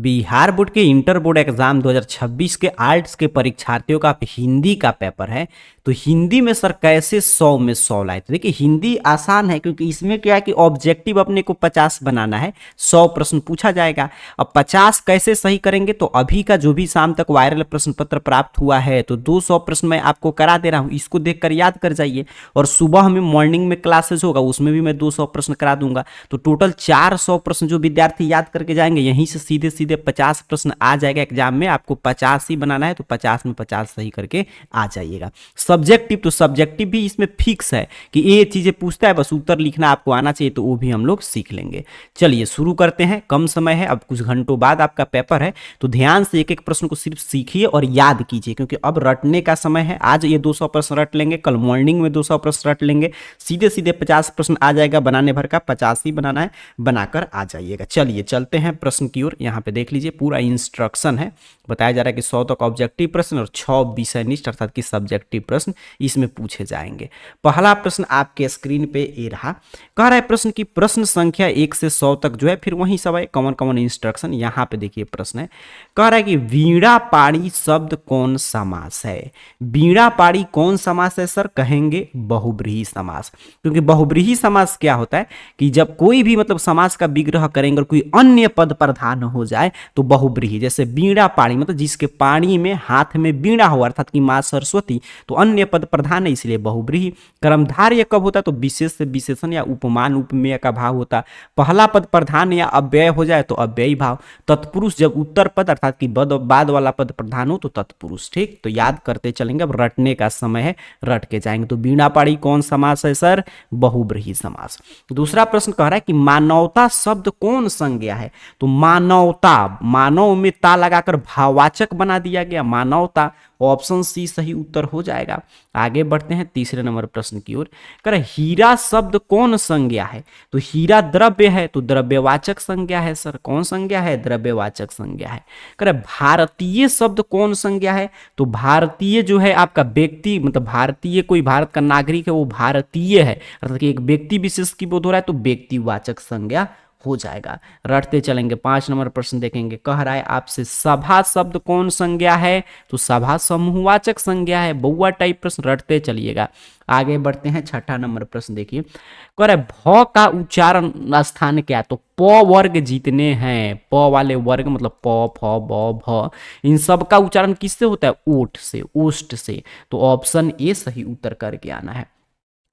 Bihar board के inter board exam 2026 के arts के परीक्षार्थियों का हिंदी का पेपर है। तो हिंदी में सर कैसे 100 में 100 लाए? तो देखिए हिंदी आसान है क्योंकि इसमें क्या है कि ऑब्जेक्टिव अपने को 50 बनाना है, 100 प्रश्न पूछा जाएगा। अब 50 कैसे सही करेंगे? तो अभी का जो भी शाम तक वायरल प्रश्न पत्र प्राप्त हुआ है तो 200 प्रश्न मैं आपको करा दे रहा हूँ, इसको देखकर याद कर जाइए। और सुबह हमें मॉर्निंग में क्लासेस होगा, उसमें भी मैं 200 प्रश्न करा दूंगा। तो टोटल 400 प्रश्न जो विद्यार्थी याद करके जाएंगे, यहीं से सीधे सीधे 50 प्रश्न आ जाएगा एग्जाम में। आपको 50 ही बनाना है तो 50 में 50 सही करके आ जाइएगा। सब्जेक्टिव, तो सब्जेक्टिव भी इसमें फिक्स है कि ये चीजें पूछता है, बस उत्तर लिखना आपको आना चाहिए, तो वो भी हम लोग सीख लेंगे। चलिए शुरू करते हैं, कम समय है, अब कुछ घंटों बाद आपका पेपर है, तो ध्यान से एक एक प्रश्न को सिर्फ सीखिए और याद कीजिए, क्योंकि अब रटने का समय है। आज ये 200 प्रश्न रट लेंगे, कल मॉर्निंग में 200 प्रश्न रट लेंगे, सीधे सीधे 50 प्रश्न आ जाएगा। बनाने भर का 50 ही बनाना है, बनाकर आ जाइएगा। चलिए चलते हैं प्रश्न की ओर। यहाँ पे देख लीजिए पूरा इंस्ट्रक्शन है, बताया जा रहा है कि 100 तक ऑब्जेक्टिव प्रश्न और 6 विषयनिष्ठ अर्थात कि सब्जेक्टिव प्रश्न इसमें पूछे जाएंगे। पहला प्रश्न आपके स्क्रीन पे ये रहा, कह रहा है प्रश्न की प्रश्न संख्या 1 से 100 तक जो है, फिर वही सब है, कॉमन कॉमन इंस्ट्रक्शन। यहाँ पे देखिए प्रश्न है, कह रहा है कि वीणा पाड़ी शब्द कौन समास है? वीणा पाड़ी कौन समास है सर? कहेंगे बहुब्रीहि समास। क्योंकि बहुब्रीहि समास क्या होता है कि जब कोई भी मतलब समास का विग्रह करेंगे और कोई अन्य पद प्रधान हो जाए तो बहुब्रीहि। जैसे वीणा पाणी मतलब जिसके पाणी में हाथ में वीणा हो अर्थात कि मां सरस्वती, तो अन्य पद प्रधान है इसलिए बहुब्रीहि। कर्मधारय कब होता है? तो विशेष से विशेषण या उपमान उपमेय का भाव होता। पहला पद प्रधान या अव्यय हो जाए तो अव्ययी भाव। तत्पुरुष जब उत्तर पद अर्थात कि बाद वाला पद प्रधान हो तो तत्पुरुष। ठीक, तो याद करते चलेंगे, अब रटने का समय है, रट के जाएंगे। तो वीणा पाड़ी कौन समास है सर? बहुब्रीहि समास। दूसरा प्रश्न कह रहा है कि मानवता शब्द कौन संज्ञा है? तो मानवता, मानव में ता लगाकर भाववाचक बना दिया गया, मानवता। ऑप्शन सी सही उत्तर हो जाएगा। आगे बढ़ते हैं तीसरे नंबर प्रश्न की ओर। कर हीरा शब्द कौन संज्ञा है? तो हीरा द्रव्य है तो द्रव्यवाचक संज्ञा है सर। कौन संज्ञा है? द्रव्यवाचक संज्ञा है। कर भारतीय शब्द कौन संज्ञा है? तो भारतीय जो है आपका व्यक्ति, मतलब भारतीय कोई भारत का नागरिक है वो भारतीय है, अर्थात कि एक व्यक्ति विशेष की बोध हो रहा है तो व्यक्तिवाचक संज्ञा हो जाएगा। रटते चलेंगे, 5 नंबर प्रश्न देखेंगे, कह रहा है आपसे सभा शब्द कौन संज्ञा है? तो सभा समूहवाचक संज्ञा है। बउआ टाइप प्रश्न, रटते चलिएगा। आगे बढ़ते हैं, 6ठा नंबर प्रश्न देखिए, कह रहा है भ का उच्चारण स्थान क्या है? तो प वर्ग जितने हैं, प वाले वर्ग मतलब प फ ब भ, इन सब का उच्चारण किससे होता है? ओठ से, ओष्ठ से। तो ऑप्शन ए सही उत्तर करके आना है।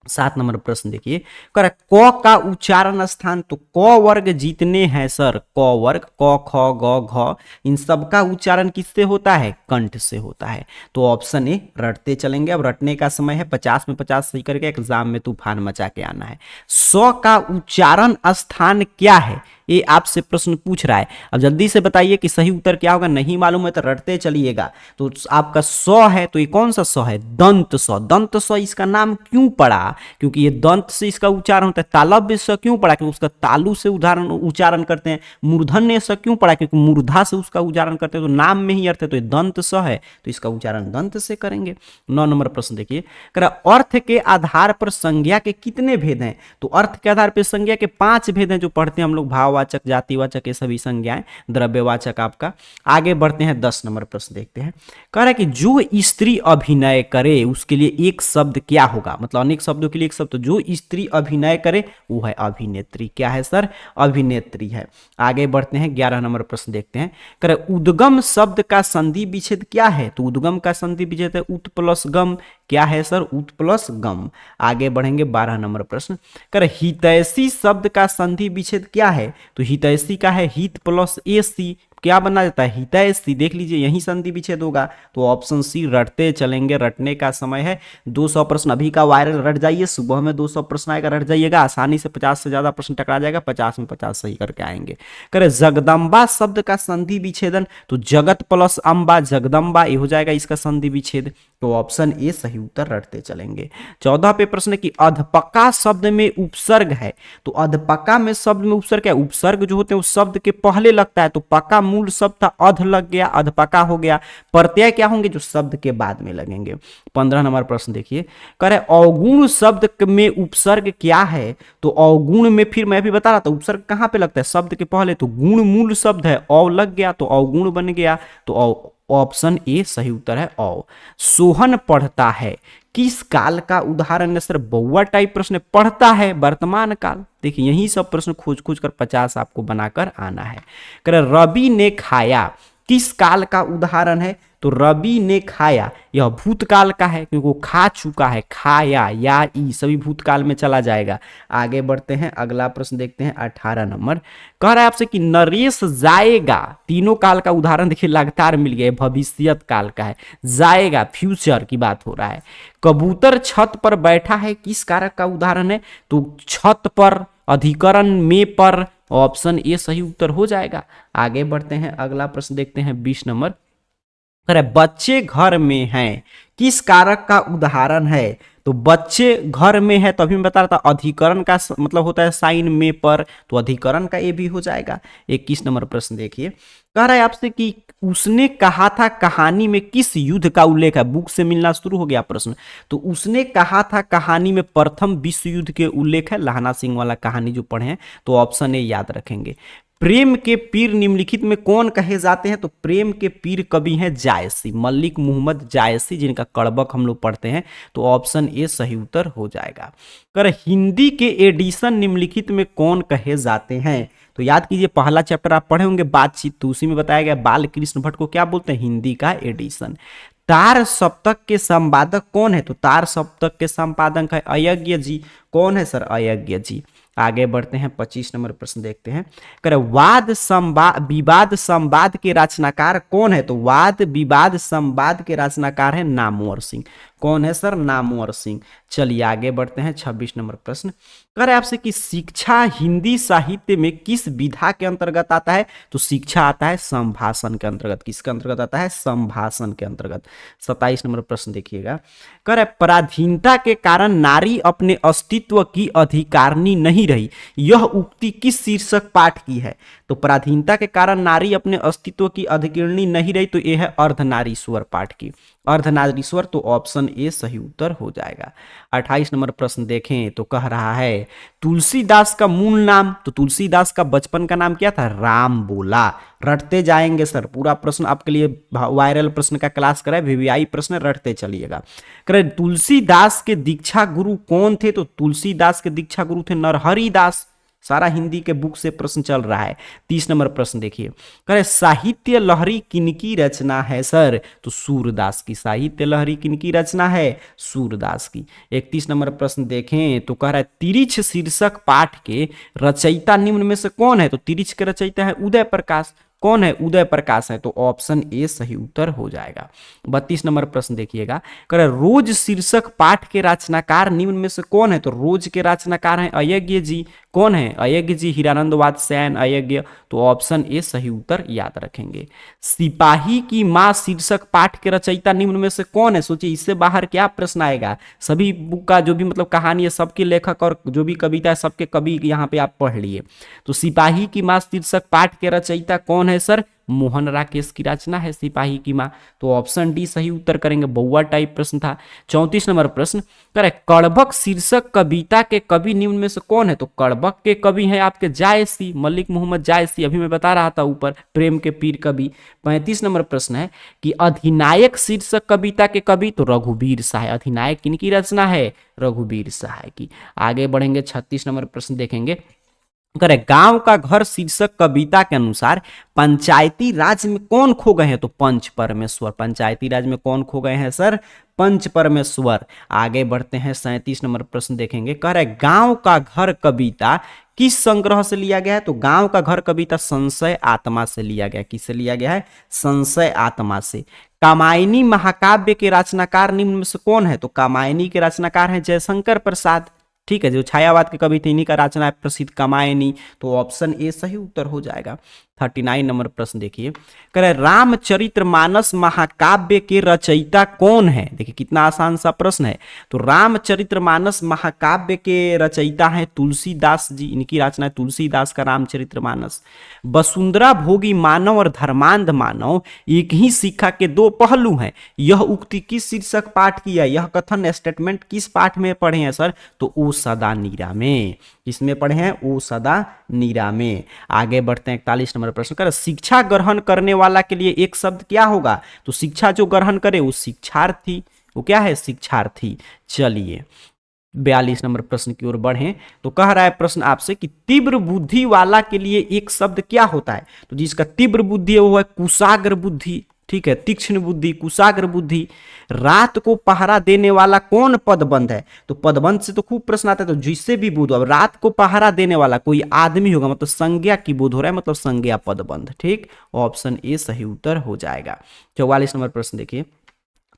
7 नंबर प्रश्न देखिए, कर क का उच्चारण स्थान, तो क वर्ग जितने हैं सर, क वर्ग क ख ग घ, इन सब का उच्चारण किससे होता है? कंठ से होता है। तो ऑप्शन ए रटते चलेंगे, अब रटने का समय है, 50 में 50 सही करके एग्जाम में तूफान मचा के आना है। स का उच्चारण स्थान क्या है? ये आपसे प्रश्न पूछ रहा है। अब जल्दी से बताइए कि सही उत्तर क्या होगा। नहीं मालूम है तो रटते चलिएगा। तो आपका स है, तो ये कौन सा स है? दंत स। दंत स इसका नाम क्यों पड़ा? क्योंकि ये दंत से इसका उच्चारण होता है। तालव्य स क्यों पड़ा? क्योंकि उसका तालु से उच्चारण करते हैं। मूर्धन्य स क्यों पड़ा? क्योंकि मूर्धा से उसका उच्चारण करते हैं। तो नाम में ही अर्थ है, तो ये दंत स है, तो इसका उच्चारण दंत से करेंगे। 9 नंबर प्रश्न देखिए, अर्थ के आधार पर संज्ञा के कितने भेद हैं? तो अर्थ के आधार पर संज्ञा के 5 भेद हैं जो पढ़ते हैं हम लोग, भाववाचक, जातिवाचक, ये सभी संज्ञाएं, द्रव्यवाचक आपका। आगे बढ़ते हैं, 10 नंबर प्रश्न देखते हैं, कह रहा है कि जो स्त्री अभिनय करे उसके लिए एक शब्द क्या होगा? मतलब अनेक शब्दों के लिए एक शब्द, तो जो स्त्री अभिनय करे वो है अभिनेत्री। क्या है सर? अभिनेत्री है। आगे बढ़ते हैं, 11 नंबर प्रश्न देखते हैं, कह रहा है उद्गम शब्द का संधि विच्छेद क्या है? तो उद्गम का संधि विच्छेद है उत प्लस गम। क्या है सर? उत प्लस गम। आगे बढ़ेंगे, 12 नंबर प्रश्न, कह रहा है हितैषी शब्द का संधि विच्छेद क्या है? तो हितैषी का है हित प्लस एसी, क्या बना जाता है? हितैषी। देख लीजिए यही संधि विच्छेद होगा। तो ऑप्शन सी रटते चलेंगे, रटने का समय है। 200 प्रश्न अभी का वायरल रट जाइए, सुबह में 200 प्रश्न आएगा, रट जाइएगा, आसानी से 50 से ज्यादा प्रश्न टकरा जाएगा, 50 में 50 सही करके आएंगे। करे जगदम्बा शब्द का संधि विच्छेदन, तो जगत प्लस अम्बा, जगदम्बा, ये हो जाएगा इसका संधि विच्छेद। तो ऑप्शन ए सही उत्तर, रटते चलेंगे। 14 पे प्रश्न की अधपका शब्द में उपसर्ग है, तो अधपका में शब्द में उपसर्ग क्या है? उपसर्ग जो होते हैं उस शब्द के पहले लगता है, तो पका मूल शब्द था, अध लग गया, अधपका हो गया। प्रत्यय क्या होंगे? जो शब्द के बाद में लगेंगे। 15 नंबर प्रश्न देखिए, कह रहे अवगुण शब्द में उपसर्ग क्या है? तो अवगुण में फिर मैं भी बता रहा था उपसर्ग कहां पे लगता है? शब्द के पहले। तो गुण मूल शब्द है, अव लग गया तो अवगुण बन गया। तो ऑप्शन ए सही उत्तर है अव। सोहन पढ़ता है किस काल का उदाहरण है सर? बउआ टाइप प्रश्न। पढ़ता है वर्तमान काल। देखिए यही सब प्रश्न खोज खोज कर 50 आपको बनाकर आना है। कह रवि ने खाया किस काल का उदाहरण है? तो रवि ने खाया यह भूतकाल का है क्योंकि वो खा चुका है। खाया या ई सभी भूतकाल में चला जाएगा। आगे बढ़ते हैं, अगला प्रश्न देखते हैं 18 नंबर। कह रहा है आपसे कि नरेश जाएगा, तीनों काल का उदाहरण देखिए लगातार मिल गया, भविष्यत काल का है। जाएगा फ्यूचर की बात हो रहा है। कबूतर छत पर बैठा है किस कारक का उदाहरण है? तो छत पर, अधिकरण में पर। ऑप्शन ए सही उत्तर हो जाएगा। आगे बढ़ते हैं, अगला प्रश्न देखते हैं 20 नंबर। अरे बच्चे घर में हैं किस कारक का उदाहरण है? तो बच्चे घर में है तो अभी मैं बता रहा था अधिकरण का मतलब होता है साइन में पर, तो अधिकरण का ये भी हो जाएगा। 21 नंबर प्रश्न देखिए, कह रहा है आपसे कि उसने कहा था कहानी में किस युद्ध का उल्लेख है? बुक से मिलना शुरू हो गया प्रश्न। तो उसने कहा था कहानी में प्रथम विश्व युद्ध के उल्लेख है। लहना सिंह वाला कहानी जो पढ़े हैं तो ऑप्शन ए याद रखेंगे। प्रेम के पीर निम्नलिखित में कौन कहे जाते हैं? तो प्रेम के पीर कवि हैं जायसी, मलिक मोहम्मद जायसी, जिनका कड़बक हम लोग पढ़ते हैं। तो ऑप्शन ए सही उत्तर हो जाएगा। कर हिंदी के एडिशन निम्नलिखित में कौन कहे जाते हैं? तो याद कीजिए पहला चैप्टर आप पढ़े होंगे बातचीत, तो उसी में बताया गया बाल कृष्ण भट्ट को क्या बोलते हैं? हिंदी का एडिशन। तार सप्तक के संपादक कौन है? तो तार सप्तक के संपादक है अयज्ञ जी। कौन है सर? अयज्ञ जी। आगे बढ़ते हैं, 25 नंबर प्रश्न देखते हैं। कर वाद संवाद विवाद संवाद के रचनाकार कौन है? तो वाद विवाद संवाद के रचनाकार है नामवर सिंह। कौन है सर? नामवर सिंह। चलिए आगे बढ़ते हैं, 26 नंबर प्रश्न। कर आपसे कि शिक्षा हिंदी साहित्य में किस विधा के अंतर्गत आता है? तो शिक्षा आता है संभाषण के अंतर्गत। किसके अंतर्गत आता है? संभाषण के अंतर्गत। 27 नंबर प्रश्न देखिएगा। कर पराधीनता के कारण नारी अपने अस्तित्व की अधिकारिणी नहीं रही, यह उक्ति किस शीर्षक पाठ की है? तो पराधीनता के कारण नारी अपने अस्तित्व की अधिकारिणी नहीं रही, तो यह है अर्धनारीश्वर पाठ की। अर्धनारीश्वर, तो ऑप्शन ए सही उत्तर हो जाएगा। 28 नंबर प्रश्न देखें तो कह रहा है तुलसीदास का मूल नाम? तो तुलसीदास का बचपन का नाम क्या था? राम बोला। रटते जाएंगे सर, पूरा प्रश्न आपके लिए वायरल प्रश्न का क्लास कराए, वीवीआई प्रश्न रटते चलिएगा। करे तुलसीदास के दीक्षा गुरु कौन थे? तो तुलसीदास के दीक्षा गुरु थे नरहरि दास। सारा हिंदी के बुक से प्रश्न चल रहा है। 30 नंबर प्रश्न देखिए, करे साहित्य लहरी किनकी रचना है सर? तो सूरदास की। साहित्य लहरी किनकी रचना है? सूरदास की। 31 नंबर प्रश्न देखें तो कह रहा है तिरिछ शीर्षक पाठ के रचयिता निम्न में से कौन है? तो तिरिछ के रचयिता है उदय प्रकाश। कौन है? उदय प्रकाश है। तो ऑप्शन ए सही उत्तर हो जाएगा। 32 नंबर प्रश्न देखिएगा, कह रहा है रोज शीर्षक पाठ के रचनाकार निम्न में से कौन है? तो रोज के रचनाकार हैं अयज्ञ जी। कौन है? अयज्ञ जी, हीरानंद वात्स्यायन अयज्ञ। तो ऑप्शन ए सही उत्तर याद रखेंगे। सिपाही की मां शीर्षक पाठ के रचयिता निम्न में से कौन है? सोचिए इससे बाहर क्या प्रश्न आएगा। सभी बुक का जो भी मतलब कहानी है, सबके लेखक और जो भी कविता है सबके कवि यहाँ पे आप पढ़ लिए। तो सिपाही की मां शीर्षक पाठ के रचयिता कौन है सर? मोहन राकेश की रचना है सिपाही की मां। तो ऑप्शन डी सही उत्तर करेंगे। बउआ टाइप प्रश्न था। 34 नंबर प्रश्न, करे कड़बक शीर्षक कविता के कवि निम्न में से कौन है? तो कड़बक के कवि हैं आपके जायसी, मलिक मोहम्मद जायसी। अभी मैं बता रहा था ऊपर, प्रेम के पीर कवि। 35 नंबर प्रश्न है कि अधिनायक शीर्षक कविता के कवि? तो रघुवीर सहाय। अधिनायक किनकी रचना है? रघुवीर सहाय की। आगे बढ़ेंगे, 36 नंबर प्रश्न देखेंगे। करे गांव का घर शीर्षक कविता के अनुसार पंचायती राज में कौन खो गए हैं? तो पंच परमेश्वर। पंचायती राज में कौन खो गए हैं सर? पंच परमेश्वर। आगे बढ़ते हैं, 37 नंबर प्रश्न देखेंगे। कह रहे गांव का घर कविता किस संग्रह से लिया गया है? तो गांव का घर कविता संशय आत्मा से लिया गया। किससे लिया गया है? संशय आत्मा से। कामायनी महाकाव्य के रचनाकार निम्न में से कौन है? तो कामायनी के रचनाकार हैं जयशंकर प्रसाद। ठीक है, जो छायावाद के कवि थे इन्हीं का रचना है प्रसिद्ध कामायनी। तो ऑप्शन ए सही उत्तर हो जाएगा। 39 नंबर प्रश्न देखिए, कह रहे रामचरितमानस महाकाव्य के रचयिता कौन है। देखिए कितना आसान सा प्रश्न है। तो रामचरितमानस महाकाव्य के रचयिता हैं तुलसीदास जी, इनकी रचना है तुलसीदास का रामचरितमानस। वसुंधरा भोगी मानव और धर्मांध मानव एक ही सिक्का के दो पहलू हैं, यह उक्ति किस शीर्षक पाठ की है, यह कथन स्टेटमेंट किस पाठ में पढ़े हैं सर, तो ओ सदा नीरा में। किसमें पढ़े हैं, ओ सदा नीरा में। आगे बढ़ते हैं 41 नंबर प्रश्न, कर शिक्षा ग्रहण करने वाला के लिए एक शब्द क्या होगा, तो शिक्षा जो ग्रहण करे वो शिक्षार्थी, वो क्या है, शिक्षार्थी। चलिए 42 नंबर प्रश्न की ओर बढ़ें, तो कह रहा है प्रश्न आपसे कि तीव्र बुद्धि वाला के लिए एक शब्द क्या होता है, तो जिसका तीव्र बुद्धि है वो है कुशाग्र बुद्धि, ठीक है, तीक्ष्ण बुद्धि, कुशाग्र बुद्धि। रात को पहरा देने वाला कौन पदबंध है, तो पदबंध से तो खूब प्रश्न आता है, तो जिससे भी बोध हो, रात को पहरा देने वाला कोई आदमी होगा, मतलब संज्ञा की बोध हो रहा है, मतलब संज्ञा पदबंध, ठीक। ऑप्शन ए सही उत्तर हो जाएगा। 44 नंबर प्रश्न देखिए,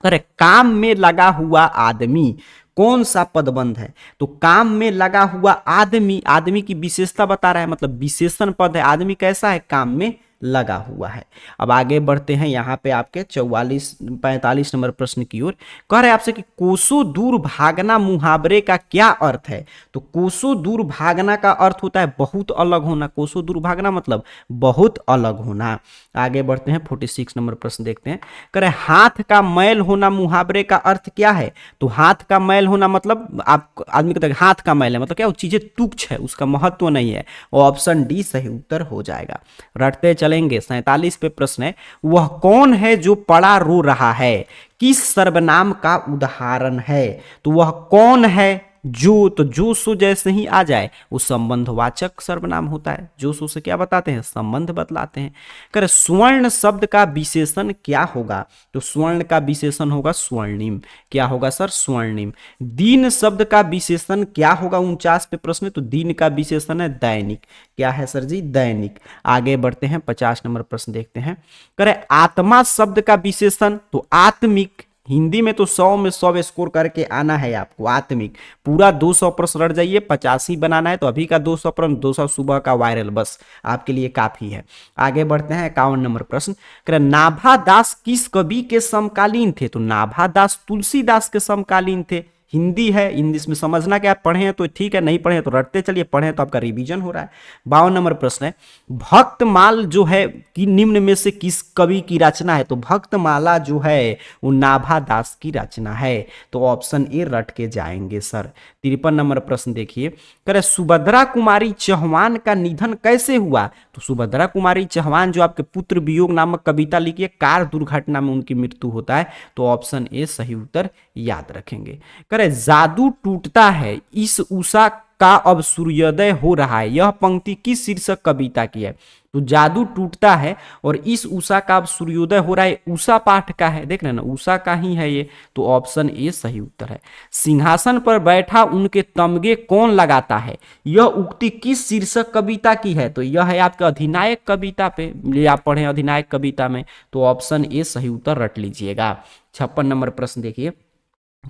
करे काम में लगा हुआ आदमी कौन सा पदबंध है, तो काम में लगा हुआ आदमी, आदमी की विशेषता बता रहा है, मतलब विशेषण पद है, आदमी कैसा है, काम में लगा हुआ है। अब आगे बढ़ते हैं यहाँ पे आपके 45 नंबर प्रश्न की ओर, कह रहे हैं आपसे कि कोसों दूर भागना मुहावरे का क्या अर्थ है, तो कोसों दूर भागना का अर्थ होता है बहुत अलग होना, कोसों दूर भागना मतलब बहुत अलग होना। आगे बढ़ते हैं 46 नंबर प्रश्न देखते हैं, कह रहे हाथ का मैल होना मुहावरे का अर्थ क्या है, तो हाथ का मैल होना मतलब आप आदमी कहते हैं हाथ का मैल है, मतलब क्या, वो चीजें तुच्छ है, उसका महत्व नहीं है। ऑप्शन डी सही उत्तर हो जाएगा। रटते चलेंगे 47 पे प्रश्न है, वह कौन है जो पड़ा रो रहा है, किस सर्वनाम का उदाहरण है, तो वह कौन है जो, तो जो सो जैसे ही आ जाए वो संबंधवाचक सर्वनाम होता है, जो सो से क्या बताते हैं, संबंध बतलाते हैं। कर स्वर्ण शब्द का विशेषण क्या होगा, तो स्वर्ण का विशेषण होगा स्वर्णिम, क्या होगा सर, स्वर्णिम। दीन शब्द का विशेषण क्या होगा 49 पे प्रश्न, तो दीन का विशेषण है दैनिक, क्या है सर जी, दैनिक। आगे बढ़ते हैं 50 नंबर प्रश्न देखते हैं, करे आत्मा शब्द का विशेषण, तो आत्मिक, हिंदी में तो 100 में 100 स्कोर करके आना है आपको, आत्मिक। पूरा 200 प्रश्न रट जाइए, 85 बनाना है, तो अभी का 200 प्रश्न 200 सुबह का वायरल बस आपके लिए काफी है। आगे बढ़ते हैं 51 नंबर प्रश्न, नाभा दास किस कवि के समकालीन थे, तो नाभा दास तुलसीदास के समकालीन थे। हिंदी है, इंग्लिश में समझना क्या, पढ़े हैं तो ठीक है, नहीं पढ़े हैं तो रटते चलिए, पढ़े तो आपका रिवीजन हो रहा है। 52 नंबर प्रश्न है, भक्तमाल जो है कि निम्न में से किस कवि की रचना है, तो भक्तमाला जो है वो नाभा दास की रचना है, तो ऑप्शन ए रट के जाएंगे सर। 53 नंबर प्रश्न देखिए, करे सुभद्रा कुमारी चौहान का निधन कैसे हुआ, तो सुभद्रा कुमारी चौहान जो आपके पुत्र वियोग नामक कविता लिखी, कार दुर्घटना में उनकी मृत्यु होता है, तो ऑप्शन ए सही उत्तर याद रखेंगे। करे जादू टूटता है इस उषा का अब सूर्योदय हो रहा है, यह पंक्ति किस शीर्षक कविता की है, तो जादू टूटता है और इस उषा का अब सूर्योदय हो रहा है, उषा पाठ का है, देख रहे हैं ना, उषा का ही है ये, तो ऑप्शन ए सही उत्तर है। सिंहासन पर बैठा उनके तमगे कौन लगाता है, यह उक्ति किस शीर्षक कविता की है, तो यह है आपके अधिनायक कविता पे, ये आप पढ़े अधिनायक कविता में, तो ऑप्शन ए सही उत्तर रट लीजिएगा। 56 नंबर प्रश्न देखिए,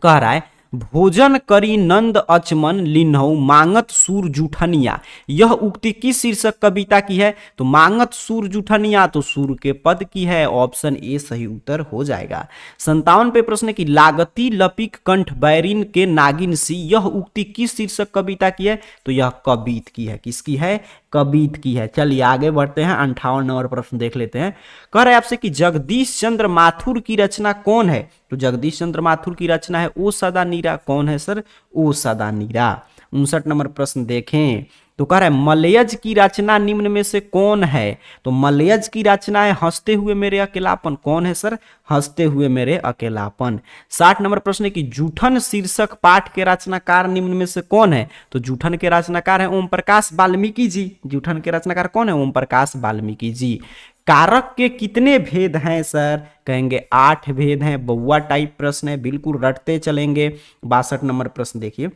कह रहा है भोजन करी नंद अचमन लिन्हौ मांगत सूर जूठनिया, यह उक्ति किस शीर्षक कविता की है, तो मांगत सूर जूठनिया तो सूर के पद की है, ऑप्शन ए सही उत्तर हो जाएगा। 57 पे प्रश्न की लागती लपिक कंठ बैरिन के नागिन सी, यह उक्ति किस शीर्षक कविता की है, तो यह कबीत की है, किसकी है, कबीत की है। चलिए आगे बढ़ते हैं 58 नंबर प्रश्न देख लेते हैं, कह रहे हैं आपसे कि जगदीश चंद्र माथुर की रचना कौन है, तो जगदीश चंद्र माथुर की रचना है ओ सदा नीरा, कौन है सर, ओ सदा नीरा। 59 नंबर प्रश्न देखें, तो कह रहा है मलयज की रचना निम्न में से कौन है, तो मलयज की रचना है हंसते हुए मेरे अकेलापन, कौन है सर, हंसते हुए मेरे अकेलापन। 60 नंबर प्रश्न है कि जूठन शीर्षक पाठ के रचनाकार निम्न में से कौन है, तो जूठन के रचनाकार है ओम प्रकाश वाल्मीकि जी, जूठन के रचनाकार कौन है, ओम प्रकाश वाल्मीकि जी। कारक के कितने भेद हैं सर, कहेंगे 8 भेद हैं, बउआ टाइप प्रश्न है, बिल्कुल रटते चलेंगे। 62 नंबर प्रश्न देखिए,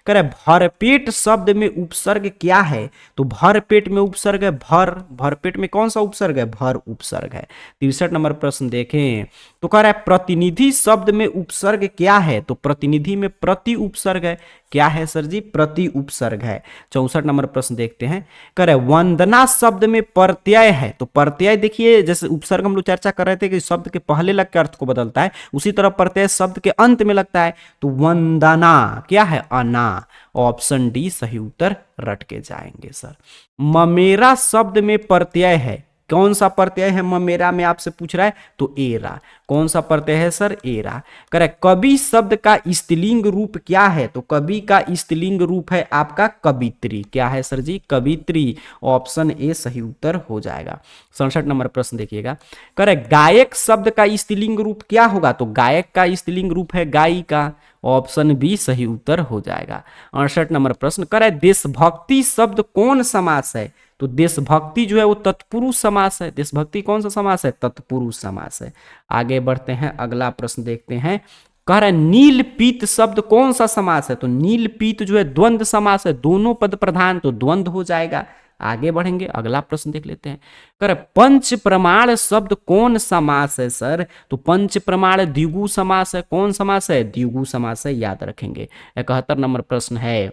कह रहे भरपेट शब्द में उपसर्ग क्या है, तो भरपेट में उपसर्ग है भर, भरपेट में कौन सा उपसर्ग है, भर उपसर्ग है। 63 नंबर प्रश्न देखें, तो कह रहा है प्रतिनिधि शब्द में उपसर्ग क्या है, तो प्रतिनिधि में प्रति उपसर्ग है, क्या है सर जी, प्रति उपसर्ग है। 64 नंबर प्रश्न देखते हैं, करे वंदना शब्द में प्रत्यय है, तो प्रत्यय देखिए जैसे उपसर्ग हम लोग चर्चा कर रहे थे कि शब्द के पहले लग के अर्थ को बदलता है, उसी तरह प्रत्यय शब्द के अंत में लगता है। तो वंदना क्या है, अना। ऑप्शन डी सही उत्तर रट के जाएंगे सर। ममेरा शब्द में प्रत्यय है, कौन सा प्रत्यय है ममेरा में आपसे पूछ रहा है, तो एरा। कौन सा प्रत्यय है सर, एरा। करेक्ट। कवि शब्द का स्त्रीलिंग रूप क्या है, तो कवि का स्त्रीलिंग रूप है आपका कवित्री। क्या है सर जी, कवित्री। ऑप्शन ए सही उत्तर हो जाएगा। 67 नंबर प्रश्न देखिएगा, करेक्ट। गायक शब्द का स्त्रीलिंग रूप क्या होगा, तो गायक का स्त्रीलिंग रूप है गायिका। ऑप्शन बी सही उत्तर हो जाएगा। 68 नंबर प्रश्न, करेक्ट। देशभक्ति शब्द कौन समास है, तो देशभक्ति जो है वो तत्पुरुष समास है। देशभक्ति कौन सा समास है, तत्पुरुष समास है। आगे बढ़ते हैं, अगला प्रश्न देखते हैं, कह रहा है नील पीत शब्द कौन सा समास है, तो नील पीत जो है द्वंद्व समास है, दोनों पद प्रधान, तो द्वंद्व हो जाएगा। आगे बढ़ेंगे, अगला प्रश्न देख लेते हैं, कह रहे पंच प्रमाण शब्द कौन समास है सर, तो पंच प्रमाण द्विगु समास है। कौन समास है, द्विगु समास है, याद रखेंगे। 71 नंबर प्रश्न है,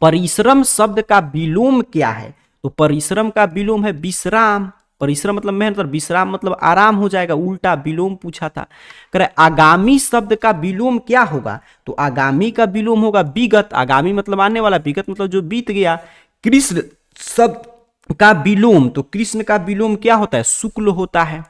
परिश्रम शब्द का विलोम क्या है, तो परिश्रम का विलोम है विश्राम। परिश्रम मतलब मेहनत और विश्राम मतलब आराम हो जाएगा, उल्टा विलोम पूछा था। करे आगामी शब्द का विलोम क्या होगा, तो आगामी का विलोम होगा विगत। आगामी मतलब आने वाला, विगत मतलब जो बीत गया। कृष्ण शब्द का विलोम, तो कृष्ण का विलोम क्या होता है, शुक्ल होता है,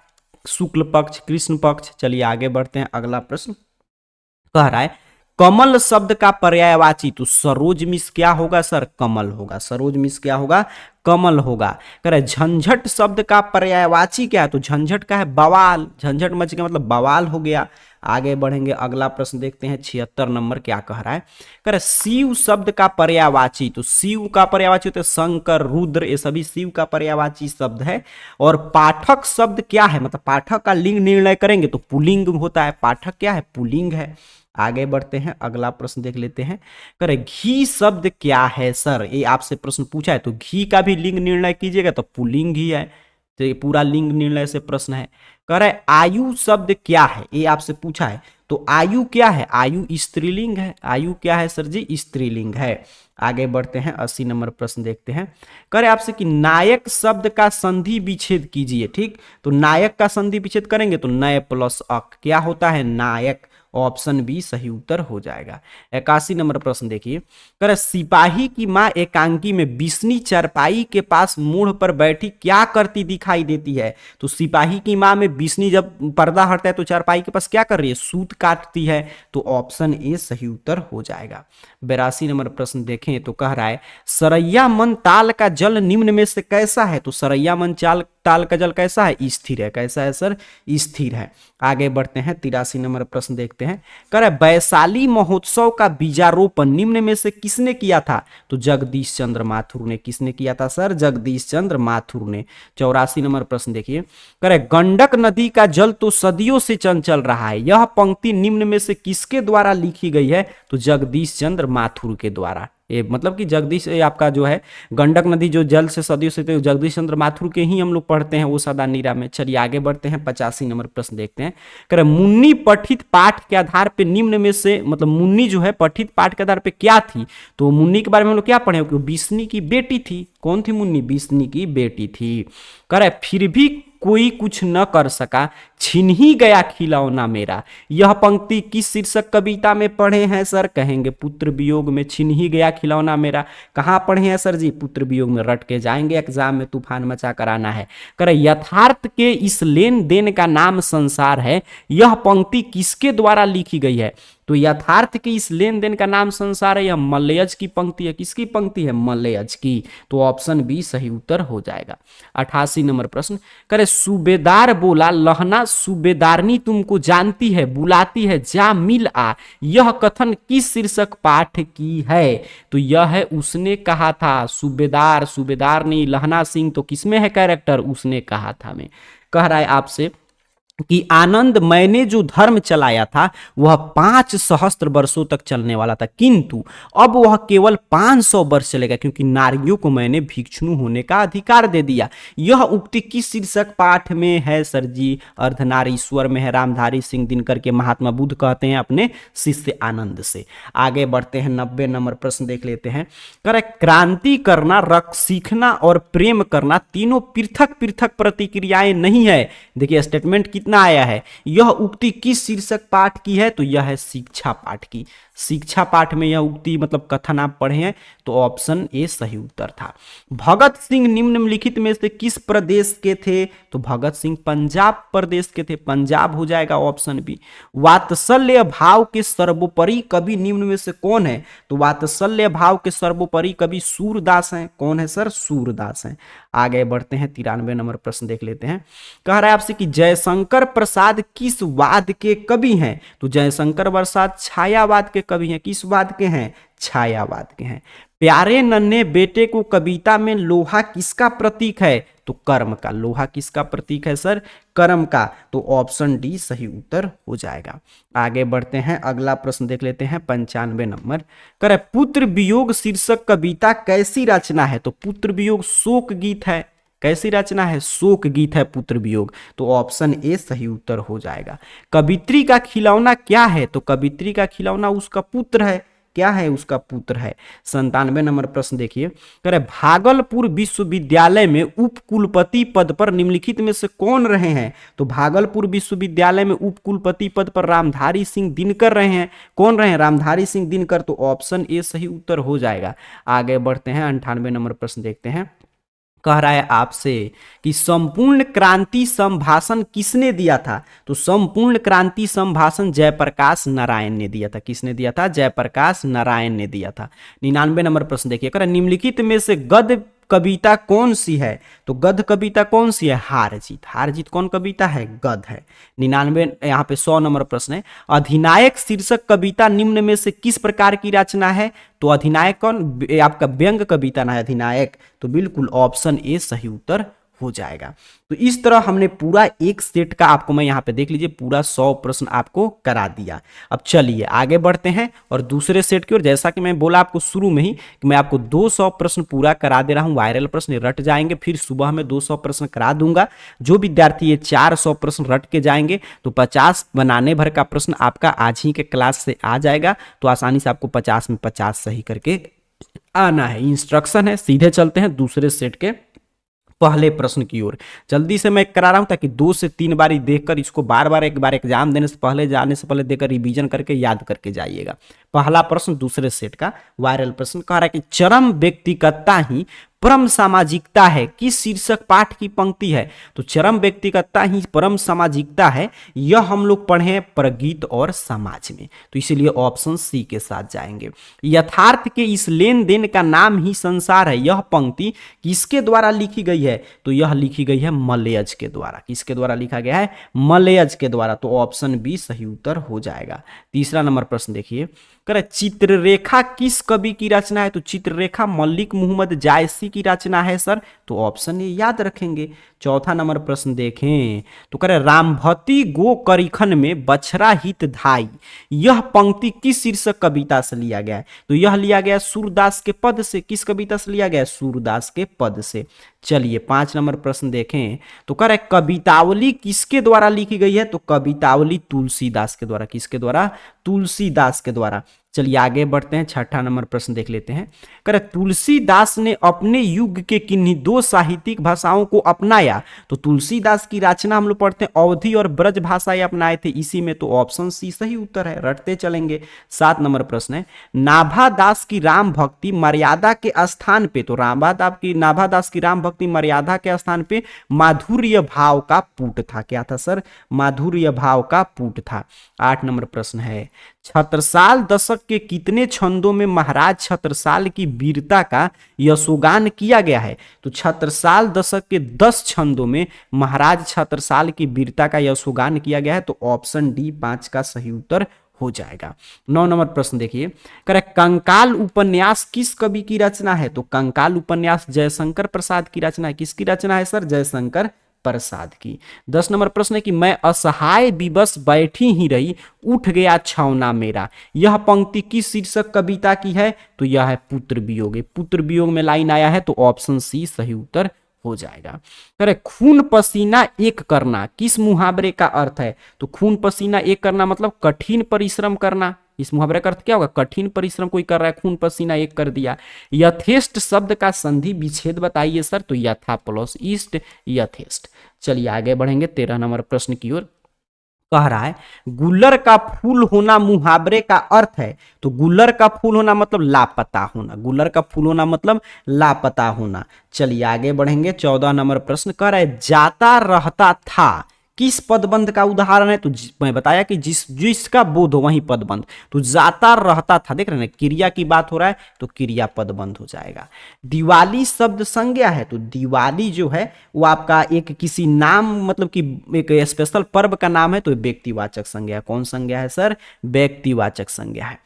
शुक्ल पक्ष, कृष्ण पक्ष। चलिए आगे बढ़ते हैं, अगला प्रश्न कह रहा है कमल शब्द का पर्यायवाची, तो सरोज मिस क्या होगा सर, कमल होगा। सरोज मिस क्या होगा, कमल होगा। कह रहे झंझट शब्द का पर्यायवाची क्या है, तो झंझट का है बवाल। झंझट मच गया मतलब बवाल हो गया। आगे बढ़ेंगे, अगला प्रश्न देखते हैं, 76 नंबर क्या कह रहा है, कह रहे शिव शब्द का पर्यायवाची, तो शिव का पर्यायवाची होता है शंकर, रुद्र, ये सभी शिव का पर्यायवाची शब्द है। और पाठक शब्द क्या है, मतलब पाठक का लिंग निर्णय करेंगे तो पुल्लिंग होता है। पाठक क्या है, पुल्लिंग है। आगे बढ़ते हैं, अगला प्रश्न देख लेते हैं, करे घी शब्द क्या है सर, ये आपसे प्रश्न पूछा है, तो घी का भी लिंग निर्णय कीजिएगा तो पुल्लिंग ही है। तो ये पूरा लिंग निर्णय से प्रश्न है। कह रहे आयु शब्द क्या है, ये आपसे पूछा है, तो आयु क्या है, आयु स्त्रीलिंग है। आयु क्या है सर जी, स्त्रीलिंग है। आगे बढ़ते हैं, 80 नंबर प्रश्न देखते हैं, कह रहे आपसे कि नायक शब्द का संधि विच्छेद कीजिए। ठीक, तो नायक का संधि विच्छेद करेंगे तो नय प्लस अक क्या होता है, नायक। ऑप्शन बी सही उत्तर हो जाएगा। 81 नंबर प्रश्न देखिए, कह रहे सिपाही की मां एकांकी में बिस्नी चारपाई के पास मूढ़ पर बैठी क्या करती दिखाई देती है, तो सिपाही की मां में बिस्नी जब पर्दा हटता है तो चारपाई के पास क्या कर रही है, सूत काटती है। तो ऑप्शन ए सही उत्तर हो जाएगा। 82 नंबर प्रश्न देखें तो कह रहा है सरैया मन ताल का जल निम्न में से कैसा है, तो सरैया मन ताल का जल कैसा है, स्थिर है। कैसा है सर, स्थिर है। आगे बढ़ते हैं, 83 नंबर प्रश्न देखते हैं, कह रहा है वैशाली महोत्सव का बीजारोपण निम्न में से किसने किया था, तो जगदीश चंद्र माथुर ने। किसने किया था सर, जगदीश चंद्र माथुर ने। 84 नंबर प्रश्न देखिए, कह रहे गंडक नदी का जल तो सदियों से चंचल रहा है, यह पंक्ति निम्न में से किसके द्वारा लिखी गई है, तो जगदीश चंद्र माथुर के द्वारा। ये मतलब कि जगदीश आपका जो है गंडक नदी जो जल से सदियों से, तो जगदीश चंद्र माथुर के ही हम लोग पढ़ते हैं वो सदा नीरा में। चलिए आगे बढ़ते हैं, 85 नंबर प्रश्न देखते हैं, कह रहे मुन्नी पठित पाठ के आधार पे निम्न में से, मतलब मुन्नी जो है पठित पाठ के आधार पे क्या थी, तो मुन्नी के बारे में हम लोग क्या पढ़े, बिस्नी की बेटी थी। कौन थी मुन्नी, बिस्नी की बेटी थी। कह रहे फिर भी कोई कुछ न कर सका, छिन ही गया खिलौना मेरा। यह पंक्ति किस शीर्षक कविता में पढ़े हैं सर, कहेंगे पुत्र वियोग में छिन ही गया खिलौना मेरा। कहाँ पढ़े हैं सर जी, पुत्र वियोग में। रट के जाएंगे, एग्जाम में तूफान मचा कर आना है। करे यथार्थ के इस लेन देन का नाम संसार है, यह पंक्ति किसके द्वारा लिखी गई है, तो यथार्थ के इस लेन देन का नाम संसार है, यह मलयज की पंक्ति है। किसकी पंक्ति है, मलयज की। तो ऑप्शन बी सही उत्तर हो जाएगा। 88 नंबर प्रश्न, करे सूबेदार बोला लहना सूबेदारनी तुमको जानती है, बुलाती है, जा मिल आ। यह कथन किस शीर्षक पाठ की है, तो यह है उसने कहा था। सूबेदार, सूबेदार नहीं, लहना सिंह तो किसमें है कैरेक्टर, उसने कहा था में। कह रहा है आपसे कि आनंद मैंने जो धर्म चलाया था वह 5 सहस्त्र वर्षों तक चलने वाला था, किंतु अब वह केवल 500 वर्ष चलेगा, क्योंकि नारियों को मैंने भिक्षुणी होने का अधिकार दे दिया। यह उक्ति किस शीर्षक पाठ में है सर जी? अर्धनारीश्वर में है। रामधारी सिंह दिनकर के महात्मा बुद्ध कहते हैं अपने शिष्य आनंद से। आगे बढ़ते हैं, 90 नंबर प्रश्न देख लेते हैं। क्रांति करना, रक्त सीखना और प्रेम करना तीनों पृथक पृथक प्रतिक्रियाएं नहीं है। देखिए स्टेटमेंट कितना आया है। यह उक्ति किस शीर्षक पाठ की है? तो यह है शिक्षा पाठ की। शिक्षा पाठ में यह उक्ति मतलब कथन आप पढ़े हैं, तो ऑप्शन ए सही उत्तर था। भगत सिंह निम्नलिखित में से किस प्रदेश के थे? तो भगत सिंह पंजाब प्रदेश के थे, पंजाब हो जाएगा ऑप्शन बी। वात्सल्य भाव के सर्वोपरि कवि निम्न में से कौन है? तो वात्सल्य भाव के सर्वोपरि कवि सूरदास हैं। कौन है सर? सूरदास हैं। आगे बढ़ते हैं, 93 नंबर प्रश्न देख लेते हैं। कह रहा है आपसे कि जयशंकर प्रसाद किस वाद के कवि हैं? तो जयशंकर प्रसाद छायावाद के कवि हैं। किस वाद के हैं? छायावाद के हैं। प्यारे नन्हे बेटे को कविता में लोहा किसका प्रतीक है? तो कर्म का। लोहा किसका प्रतीक है सर? कर्म का। तो ऑप्शन डी सही उत्तर हो जाएगा। आगे बढ़ते हैं, अगला प्रश्न देख लेते हैं, 95 नंबर। करे पुत्र वियोग शीर्षक कविता कैसी रचना है? तो पुत्र वियोग शोक गीत है। कैसी रचना है? शोक गीत है पुत्र वियोग। तो ऑप्शन ए सही उत्तर हो जाएगा। कवित्री का खिलौना क्या है? तो कवित्री का खिलौना उसका पुत्र है। क्या है? उसका पुत्र है। 97 नंबर प्रश्न देखिए, कह रहे भागलपुर विश्वविद्यालय में उप कुलपति पद पर निम्नलिखित में से कौन रहे हैं? तो भागलपुर विश्वविद्यालय में उप कुलपति पद पर रामधारी सिंह दिनकर रहे हैं। कौन रहे हैं? रामधारी सिंह दिनकर। तो ऑप्शन ए सही उत्तर हो जाएगा। आगे बढ़ते हैं, 98 नंबर प्रश्न देखते हैं। कह रहा है आपसे कि संपूर्ण क्रांति संभाषण किसने दिया था? तो संपूर्ण क्रांति संभाषण जयप्रकाश नारायण ने दिया था। किसने दिया था? जयप्रकाश नारायण ने दिया था। 99 नंबर प्रश्न देखिए, कह रहा निम्नलिखित में से गद्य कविता कौन सी है? तो गद्य कविता कौन सी है? हार जीत। हार जीत कौन कविता है? गद्य है। 99 यहाँ पे 100 नंबर प्रश्न है। अधिनायक शीर्षक कविता निम्न में से किस प्रकार की रचना है? तो अधिनायक कौन? आपका व्यंग कविता ना है अधिनायक। तो बिल्कुल ऑप्शन ए सही उत्तर हो जाएगा। तो इस तरह हमने पूरा एक सेट का आपको, मैं यहाँ पे देख लीजिए, पूरा 100 प्रश्न आपको करा दिया। अब चलिए आगे बढ़ते हैं और दूसरे सेट की ओर। जैसा कि मैं बोला आपको शुरू में ही कि मैं आपको 200 प्रश्न पूरा करा दे रहा हूँ। वायरल प्रश्न रट जाएंगे, फिर सुबह में 200 प्रश्न करा दूंगा। जो विद्यार्थी ये 400 प्रश्न रट के जाएंगे तो 50 बनाने भर का प्रश्न आपका आज ही के क्लास से आ जाएगा। तो आसानी से आपको 50 में 50 सही करके आना है। इंस्ट्रक्शन है। सीधे चलते हैं दूसरे सेट के पहले प्रश्न की ओर। जल्दी से मैं करा रहा हूं ताकि 2 से 3 बार देखकर इसको बार बार एक बार एग्जाम देने से पहले, जाने से पहले देकर रिवीजन करके याद करके जाइएगा। पहला प्रश्न दूसरे सेट का वायरल प्रश्न कह रहा है कि चरम व्यक्तिगतता ही परम सामाजिकता है किस शीर्षक पाठ की पंक्ति है? तो चरम व्यक्तिगतता ही परम सामाजिकता है, यह हम लोग पढ़े हैं प्रगीत और समाज में। तो इसीलिए ऑप्शन सी के साथ जाएंगे। यथार्थ के इस लेन देन का नाम ही संसार है, यह पंक्ति किसके द्वारा लिखी गई है? तो यह लिखी गई है मलयज के द्वारा। किसके द्वारा लिखा गया है? मलयज के द्वारा। तो ऑप्शन बी सही उत्तर हो जाएगा। तीसरा नंबर प्रश्न देखिए, करे चित्ररेखा किस कवि की रचना है? तो चित्ररेखा मलिक मोहम्मद जायसी की रचना है सर। तो ऑप्शन ये याद रखेंगे। चौथा नंबर प्रश्न देखें तो करे रामभती गो करिखन में बछरा हित धाई, यह पंक्ति किस शीर्षक कविता से लिया गया है? तो यह लिया गया सूरदास के पद से। किस कविता से लिया गया? सूरदास के पद से। चलिए 5 नंबर प्रश्न देखें तो कह रहे कवितावली किसके द्वारा लिखी गई है? तो कवितावली तुलसीदास के द्वारा। किसके द्वारा? तुलसीदास के द्वारा। चलिए आगे बढ़ते हैं, 6ठा नंबर प्रश्न देख लेते हैं। कह रहे तुलसीदास ने अपने युग के किन्हीं 2 साहित्यिक भाषाओं को अपनाया? तो तुलसीदास की रचना हम लोग पढ़ते हैं अवधी और ब्रज भाषाएं अपनाए थे इसी में। तो ऑप्शन सी सही उत्तर है। रटते चलेंगे। 7 नंबर प्रश्न है, नाभादास की राम भक्ति मर्यादा के स्थान पे, तो नाभादास की राम भक्ति मर्यादा के स्थान पे माधुर्य भाव का पुट था। क्या था सर? माधुर्य भाव का पुट था। 8 नंबर प्रश्न है, छत्रसाल दशक के कितने छंदों में महाराज छत्रसाल की वीरता का यशोगान किया गया है? तो छत्रसाल दशक के 10 छंदों में महाराज छत्रसाल की वीरता का यशोगान किया गया है। तो ऑप्शन डी 5 का सही उत्तर हो जाएगा। 9 नंबर प्रश्न देखिए, करे कंकाल उपन्यास किस कवि की रचना है? तो कंकाल उपन्यास जयशंकर प्रसाद की रचना है। किसकी रचना है सर? जयशंकर प्रसाद की। 10 नंबर प्रश्न है कि मैं असहाय विवश बैठी ही रही, उठ गया छौना मेरा। यह पंक्ति किस शीर्षक कविता की है? तो यह है पुत्र वियोग। पुत्र वियोग में लाइन आया है तो ऑप्शन सी सही उत्तर हो जाएगा। अरे खून पसीना एक करना किस मुहावरे का अर्थ है? तो खून पसीना एक करना मतलब कठिन परिश्रम करना। इस मुहावरे का अर्थ क्या होगा? कठिन परिश्रम कोई कर रहा है, खून पसीना एक कर दिया। यथेष्ट शब्द का संधि विच्छेद बताइए सर। तो यथा प्लस ईस्ट, यथेष्ट। चलिए आगे बढ़ेंगे 13 नंबर प्रश्न की ओर। कह रहा है गुल्लर का फूल होना मुहावरे का अर्थ है। तो गुल्लर का फूल होना मतलब लापता होना। गुल्लर का फूल होना मतलब लापता होना। चलिए आगे बढ़ेंगे 14 नंबर प्रश्न। कह रहा है जाता रहता था किस पदबंध का उदाहरण है? तो मैं बताया कि जिसका बोध हो वही पदबंध। तो जाता रहता था, देख रहे हैं क्रिया की बात हो रहा है तो क्रिया पदबंध हो जाएगा। दिवाली शब्द संज्ञा है। तो दिवाली जो है वो आपका एक किसी नाम मतलब कि एक स्पेशल पर्व का नाम है तो व्यक्तिवाचक संज्ञा। कौन संज्ञा है सर? व्यक्तिवाचक संज्ञा है।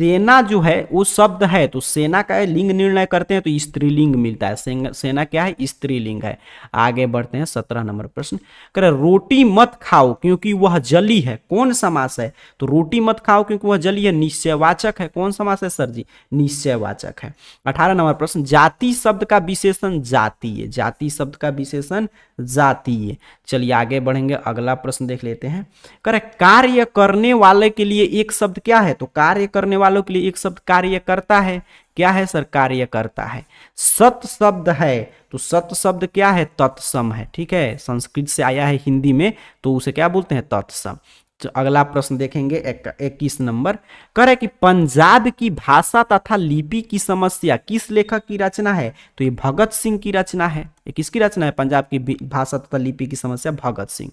सेना जो है वो शब्द है तो सेना का लिंग निर्णय करते हैं तो स्त्रीलिंग मिलता है। सेना क्या है? स्त्रीलिंग है। आगे बढ़ते हैं 17 नंबर प्रश्न। कह रहे रोटी मत खाओ क्योंकि वह जली है। कौन समास है? तो रोटी मत खाओ क्योंकि वह जली है निश्चयवाचक है। कौन समास है सर जी? निश्चयवाचक है। 18 नंबर प्रश्न। जाति शब्द का विशेषण जातीय। जाति शब्द का विशेषण जातीय। चलिए आगे बढ़ेंगे, अगला प्रश्न देख लेते हैं। कह रहे कार्य करने वाले के लिए एक शब्द क्या है? तो कार्य करने वालों के लिए एक शब्द कार्य करता है। क्या है सर? कार्य करता है। सत शब्द है तो सत शब्द क्या है? तत्सम है। ठीक है, संस्कृत से आया है हिंदी में तो उसे क्या बोलते हैं? तत्सम। तो अगला प्रश्न देखेंगे 21 नंबर। कह रहे कि पंजाब की भाषा तथा लिपि की समस्या किस लेखक की रचना है? तो ये भगत सिंह की रचना है। ये किसकी रचना है? पंजाब की भाषा तथा लिपि की समस्या भगत सिंह।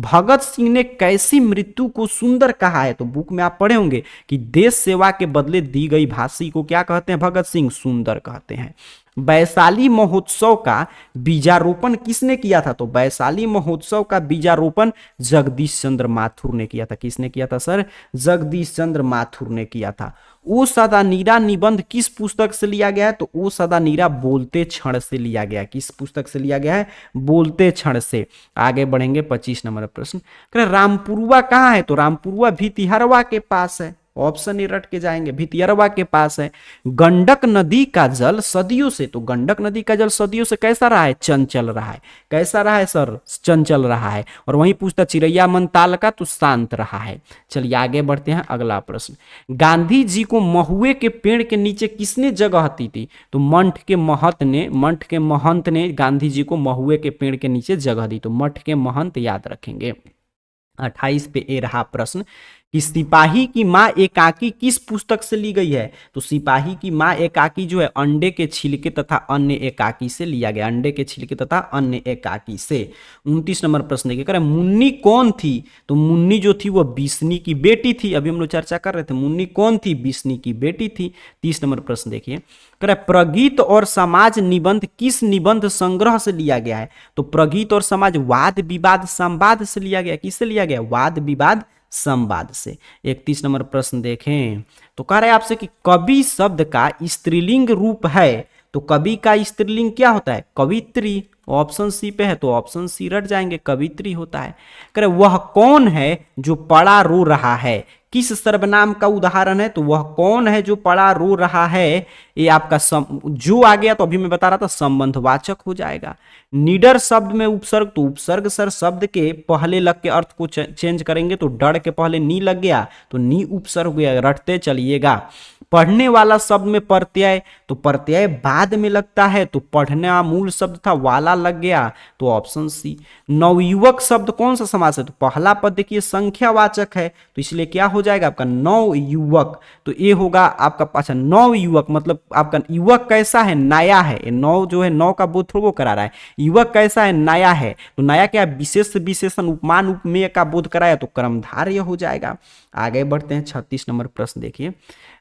भगत सिंह ने कैसी मृत्यु को सुंदर कहा है? तो बुक में आप पढ़े होंगे कि देश सेवा के बदले दी गई फांसी को क्या कहते हैं? भगत सिंह सुंदर कहते हैं। वैशाली महोत्सव का बीजारोपण किसने किया था? तो वैशाली महोत्सव का बीजारोपण जगदीश चंद्र माथुर ने किया था। किसने किया था सर? जगदीश चंद्र माथुर ने किया था। ओ सदा नीरा निबंध किस पुस्तक से लिया गया है? तो ओ सदा नीरा बोलते क्षण से लिया गया है। किस पुस्तक से लिया गया है? बोलते क्षण से। आगे बढ़ेंगे 25 नंबर प्रश्न। रामपुरवा कहाँ है? तो रामपुरवा भितिहरवा के पास है। ऑप्शन ए रट के जाएंगे, भितिहरवा के पास है। गंडक नदी का जल सदियों से, तो गंडक नदी का जल सदियों से कैसा रहा है? चंचल रहा है। कैसा रहा है सर? चंचल रहा है। और वहीं पूछता चिरैया मन ताल का, तो शांत रहा है। चलिए आगे बढ़ते हैं, अगला प्रश्न। गांधी जी को महुए के पेड़ के नीचे किसने जगह दी थी? तो मंठ के महंत ने गांधी जी को महुए के पेड़ के नीचे जगह दी। तो मठ के महंत याद रखेंगे। 28 पे ए रहा प्रश्न कि सिपाही की माँ एकाकी किस पुस्तक से ली गई है? तो सिपाही की माँ एकाकी जो है अंडे के छिलके तथा अन्य एकाकी से लिया गया। अंडे के छिलके तथा अन्य एकाकी से। 29 नंबर प्रश्न देखिए, कह रहे मुन्नी कौन थी? तो मुन्नी जो थी वह बिस्नी की बेटी थी। अभी हम लोग चर्चा कर रहे थे, मुन्नी कौन थी? बिस्नी की बेटी थी। 30 नंबर प्रश्न देखिए, कह रहे प्रगीत और समाज निबंध किस निबंध संग्रह से लिया गया है? तो प्रगीत और समाज वाद विवाद संवाद से लिया गया। किससे लिया गया? वाद विवाद संवाद से। 31 नंबर प्रश्न देखें तो कह रहे हैं आपसे कि कवि शब्द का स्त्रीलिंग रूप है। तो कवि का स्त्रीलिंग क्या होता है? कवित्री। ऑप्शन सी पे है तो ऑप्शन सी रट जाएंगे, कवित्री होता है। कह रहे वह कौन है जो पड़ा रो रहा है? किस सर्वनाम का उदाहरण है? तो वह कौन है जो पड़ा रो रहा है? ये आपका जो आ गया तो अभी मैं बता रहा था संबंधवाचक हो जाएगा। निडर शब्द में उपसर्ग, तो उपसर्ग सर शब्द के पहले लग के अर्थ को चेंज करेंगे। तो डर के पहले नी लग गया तो नी उपसर्ग हो गया, रटते चलिएगा। पढ़ने वाला शब्द में प्रत्यय, तो प्रत्यय बाद में लगता है तो पढ़ना मूल शब्द था, वाला लग गया तो ऑप्शन सी। नवयुवक शब्द कौन सा समास है? तो पहला पद देखिए संख्यावाचक है तो इसलिए क्या हो जाएगा आपका? नवयुवक। तो ये होगा आपका। अच्छा, नवयुवक मतलब आपका युवक कैसा है? नया है। नौ जो है नौ का बोध थोड़ा करा रहा है। युवक कैसा है? नया है। तो नया क्या? विशेष विशेषण उपमान उपमेय का बोध कराया तो कर्मधारय हो जाएगा। आगे बढ़ते हैं 36 नंबर प्रश्न देखिए।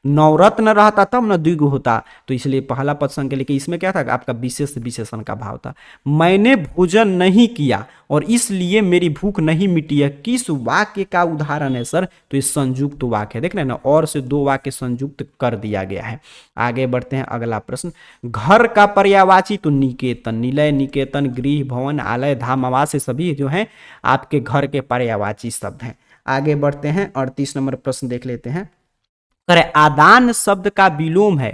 नवरत्न रहता तब न द्विग होता, तो इसलिए पहला पद संज्ञा, लेकिन इसमें क्या था आपका विशेष विशेषण का भाव था। मैंने भोजन नहीं किया और इसलिए मेरी भूख नहीं मिटी है, किस वाक्य का उदाहरण है सर? तो ये संयुक्त वाक्य है, देख रहे हैं ना, और से दो वाक्य संयुक्त कर दिया गया है। आगे बढ़ते हैं, अगला प्रश्न, घर का पर्यायवाची तो निकेतन, निलय, निकेतन, गृह, भवन, आलय, धाम, आवास, ये सभी जो हैं आपके घर के पर्यायवाची शब्द हैं। आगे बढ़ते हैं, 38 नंबर प्रश्न देख लेते हैं। करें आदान शब्द का विलोम है।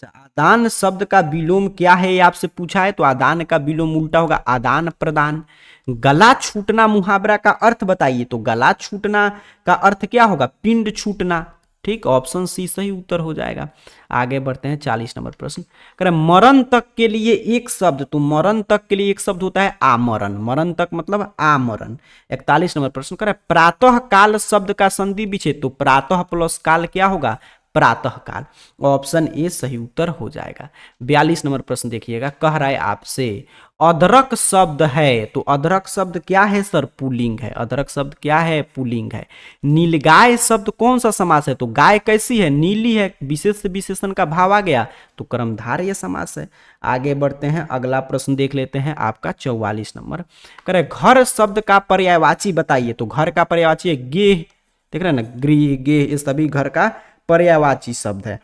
आदान शब्द का विलोम क्या है ये आपसे पूछा है, तो आदान का विलोम उल्टा होगा आदान प्रदान। गला छूटना मुहावरा का अर्थ बताइए, तो गला छूटना का अर्थ क्या होगा? पिंड छूटना। ठीक, ऑप्शन सी सही उत्तर हो जाएगा। आगे बढ़ते हैं, 40 नंबर प्रश्न, करें मरण तक के लिए एक शब्द, तो मरण तक के लिए एक शब्द होता है आमरण, मरण तक मतलब आमरण। 41 नंबर प्रश्न, करें प्रातः काल शब्द का संधि विच्छेद, तो प्रातः प्लस काल क्या होगा? प्रातः काल। ऑप्शन ए सही उत्तर हो जाएगा। 42 नंबर प्रश्न देखिएगा, कह रहा है आपसे अदरक शब्द है, तो अदरक शब्द क्या है सर? पुल्लिंग है। अदरक शब्द क्या है? पुल्लिंग है। नीलगाय शब्द कौन सा समास है? तो गाय कैसी है? नीली है। विशेष विशेषण का भाव आ गया तो कर्मधारय समास है। आगे बढ़ते हैं, अगला प्रश्न देख लेते हैं आपका 44 नंबर, करे घर शब्द का पर्यायवाची बताइए, तो घर का पर्यायवाची है गेह, देख रहे हैं ना, गृह, गेह, ये सभी घर का पर्यायवाची शब्द है।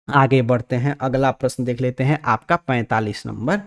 आगे बढ़ते हैं, अगला प्रश्न देख लेते हैं आपका 45 नंबर,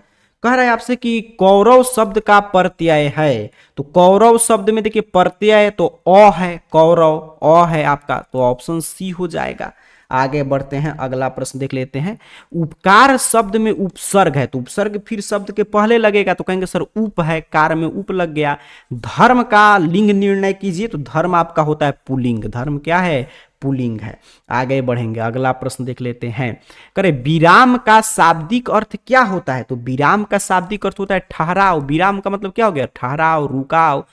कह रहा है आपसे कि कौरव शब्द का प्रत्यय है, तो कौरव शब्द में देखिए प्रत्यय तो अ है, कौरव अ है आपका, तो ऑप्शन सी हो जाएगा। आगे बढ़ते हैं, अगला प्रश्न देख लेते हैं, उपकार शब्द में उपसर्ग है, तो उपसर्ग फिर शब्द के पहले लगेगा, तो कहेंगे सर उप है, कार में उप लग गया। धर्म का लिंग निर्णय कीजिए, तो धर्म आपका होता है पुल्लिंग, धर्म क्या है? पुल्लिंग है। आगे बढ़ेंगे, अगला प्रश्न देख लेते हैं, करे विराम का शाब्दिक अर्थ क्या होता है, तो विराम का शाब्दिक अर्थ होता है ठहराव। विराम का मतलब क्या हो गया? ठहराव, रुकाव।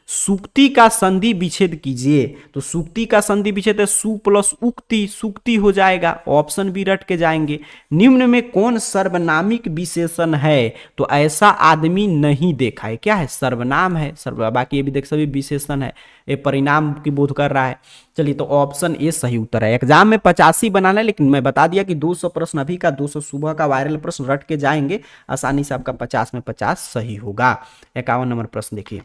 सूक्ति का संधि विच्छेद कीजिए, तो सूक्ति का संधि विच्छेद है सु प्लस उक्ति, सूक्ति हो जाएगा। ऑप्शन भी रट के जाएंगे। निम्न में कौन सर्वनामिक विशेषण है, तो ऐसा आदमी नहीं देखा है, क्या है? सर्वनाम है। बाकी ये भी देख सभी विशेषण है, ये परिणाम की बोध कर रहा है। चलिए, तो ऑप्शन ए सही उत्तर है। एग्जाम में 85 बनाना है, लेकिन मैं बता दिया कि 200 प्रश्न अभी का, 200 सुबह का वायरल प्रश्न रट के जाएंगे आसानी से, आपका 50 में 50 सही होगा। 51 नंबर प्रश्न देखिए,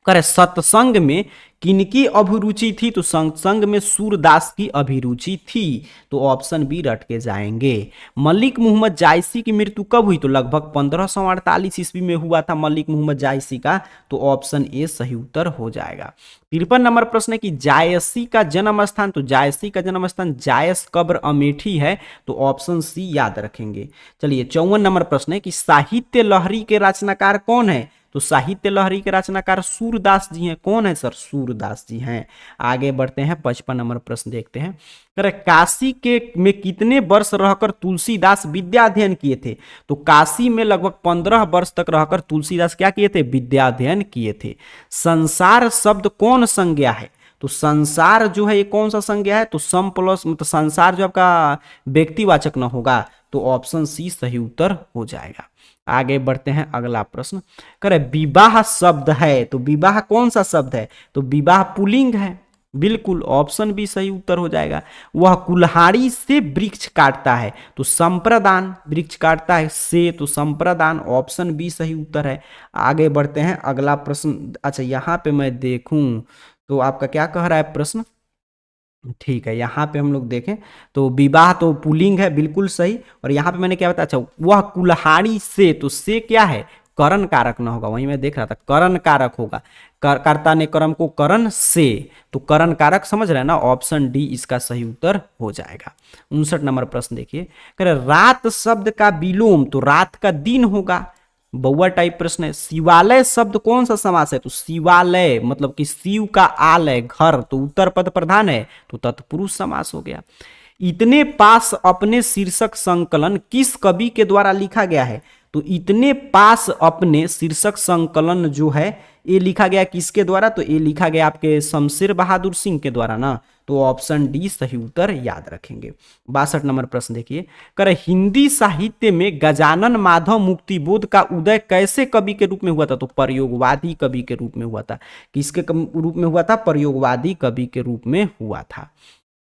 करे सत्संग में किनकी अभिरुचि थी, तो सत्संग में सूरदास की अभिरुचि थी, तो ऑप्शन बी रट के जाएंगे। मलिक मोहम्मद जायसी की मृत्यु कब हुई, तो लगभग 1548 ईस्वी में हुआ था मलिक मोहम्मद जायसी का, तो ऑप्शन ए सही उत्तर हो जाएगा। 53 नंबर प्रश्न है कि जायसी का जन्म स्थान, तो जायसी का जन्म स्थान जायस कब्र अमेठी है, तो ऑप्शन सी याद रखेंगे। चलिए, 54 नंबर प्रश्न है कि साहित्य लहरी के रचनाकार कौन है, तो साहित्य लहरी के रचनाकार सूरदास जी हैं। कौन है सर? सूरदास जी हैं। आगे बढ़ते हैं, 55 नंबर प्रश्न देखते हैं, काशी के में कितने वर्ष रहकर तुलसीदास विद्या अध्ययन किए थे, तो काशी में लगभग 15 वर्ष तक रहकर तुलसीदास क्या किए थे? विद्या अध्ययन किए थे। संसार शब्द कौन संज्ञा है, तो संसार जो है ये कौन सा संज्ञा है, तो सम प्लस मतलब संसार जो आपका व्यक्तिवाचक न होगा, तो ऑप्शन सी सही उत्तर हो जाएगा। आगे बढ़ते हैं, अगला प्रश्न, करे विवाह शब्द है, तो विवाह कौन सा शब्द है, तो विवाह पुल्लिंग है, बिल्कुल ऑप्शन भी सही उत्तर हो जाएगा। वह कुल्हाड़ी से वृक्ष काटता है, तो संप्रदान, वृक्ष काटता है से, तो संप्रदान, ऑप्शन बी सही उत्तर है। आगे बढ़ते हैं, अगला प्रश्न, अच्छा यहाँ पे मैं देखूं तो आपका क्या कह रहा है प्रश्न, ठीक है, यहाँ पे हम लोग देखें तो विवाह तो पुल्लिंग है, बिल्कुल सही। और यहाँ पे मैंने क्या बताया, अच्छा वह कुल्हाड़ी से, तो से क्या है? करण कारक ना होगा, वहीं मैं देख रहा था करण कारक होगा, कर्ता ने कर्म को करण से, तो करण कारक समझ रहे हैं ना, ऑप्शन डी इसका सही उत्तर हो जाएगा। 59 नंबर प्रश्न देखिए, कह रात शब्द का विलोम, तो रात का दिन होगा, बउआ टाइप प्रश्न है। शिवालय शब्द कौन सा समास है, तो शिवालय मतलब कि शिव का आलय घर, तो उत्तर पद प्रधान है, तो तत्पुरुष समास हो गया। इतने पास अपने शीर्षक संकलन किस कवि के द्वारा लिखा गया है, तो इतने पास अपने शीर्षक संकलन जो है ये लिखा गया किसके द्वारा, तो ये लिखा गया आपके शमशेर बहादुर सिंह के द्वारा ना, तो ऑप्शन डी सही उत्तर याद रखेंगे। 62 नंबर प्रश्न देखिए, करे हिंदी साहित्य में गजानन माधव मुक्तिबोध का उदय कैसे कवि के रूप में हुआ था, तो प्रयोगवादी कवि के रूप में हुआ था। किसके रूप में हुआ था? प्रयोगवादी कवि के रूप में हुआ था।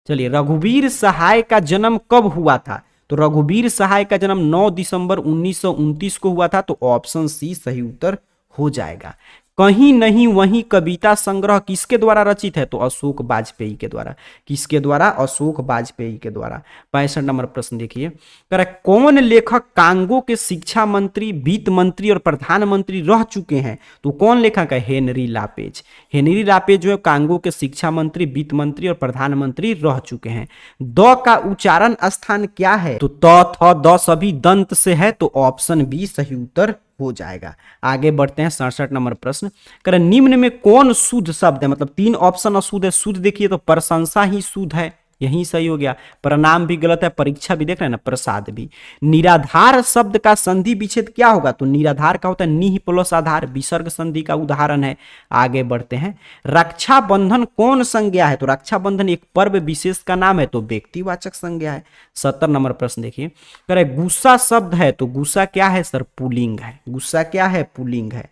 चलिए, रघुवीर सहाय का जन्म कब हुआ था? तो रघुवीर सहाय का जन्म 9 दिसंबर 1929 को हुआ था, तो ऑप्शन सी सही उत्तर हो जाएगा। कहीं नहीं वहीं कविता संग्रह किसके द्वारा रचित है? तो अशोक वाजपेयी के द्वारा। किसके द्वारा? अशोक वाजपेयी के द्वारा। 65 नंबर प्रश्न देखिए, करेक्ट, कौन लेखक कांगो के शिक्षा मंत्री, वित्त मंत्री और प्रधानमंत्री रह चुके हैं? तो कौन लेखक है? हेनरी लापेज। हेनरी लापेज जो है कांगो के शिक्षा मंत्री, वित्त मंत्री और प्रधानमंत्री रह चुके हैं। द का उच्चारण स्थान क्या है? तो त थ द सभी दंत से है, तो ऑप्शन बी सही उत्तर हो जाएगा। आगे बढ़ते हैं 67 नंबर प्रश्न, करें निम्न में कौन शुद्ध शब्द है? मतलब 3 ऑप्शन अशुद्ध है। शुद्ध देखिए तो प्रशंसा ही शुद्ध है, यही सही हो गया। प्रणाम भी गलत है, परीक्षा भी देख रहे हैं ना, प्रसाद भी। निराधार शब्द का संधि विच्छेद क्या होगा? तो निराधार का होता है निह प्लस आधार, विसर्ग संधि का उदाहरण है। आगे बढ़ते हैं, रक्षाबंधन कौन संज्ञा है? तो रक्षाबंधन एक पर्व विशेष का नाम है, तो व्यक्तिवाचक संज्ञा है। 70 नंबर प्रश्न देखिए, करे गुस्सा शब्द है, तो गुस्सा क्या है सर? पुल्लिंग है। गुस्सा क्या है? पुल्लिंग है।